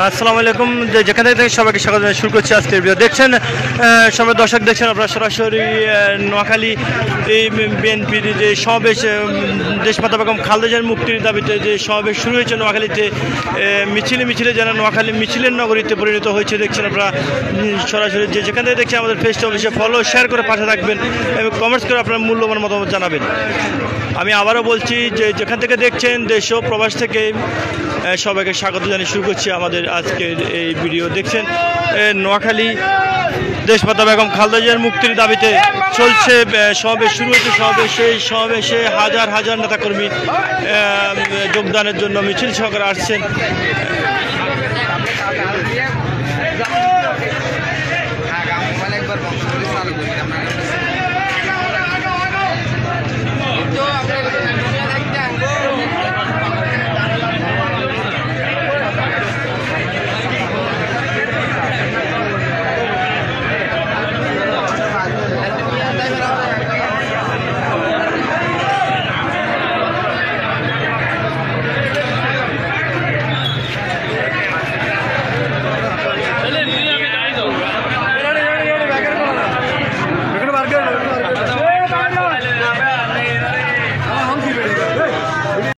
আসসালামু আলাইকুম। যেখান থেকে সবাইকে স্বাগত জানিয়ে শুরু করছি আজকের ভিডিও। দেখছেন সবাই দর্শক দেখছেন আপনারা সরাসরি নোয়াখালী এই বিএনপির যে সমাবেশ, দেশমাতা বেগম খালেদা জিয়ার মুক্তির দাবিতে যে সমাবেশ শুরু হয়েছে নোয়াখালীতে, মিছিলে যেন নোয়াখালী মিছিলের নগরীতে পরিণত হয়েছে। দেখছেন আপনারা সরাসরি যেখান থেকে দেখছেন আমাদের ফেসটা অফিসে ফলো শেয়ার করে পাশে থাকবেন এবং কমেন্টস করে আপনার মূল্যবান মতামত জানাবেন। আমি আবারও বলছি যে যেখান থেকে দেখছেন দেশ ও প্রবাস থেকে সবাইকে স্বাগত জানিয়ে শুরু করছি আমাদের আজকের এই ভিডিও। দেখছেন নোয়াখালী দেশমাতা বেগম খালেদা জিয়ার মুক্তির দাবিতে চলছে সমাবেশ, শুরু হয়েছে সমাবেশ। সেই সমাবেশে হাজার হাজার নেতাকর্মী যোগদানের জন্য মিছিল সহকারে আসছেন।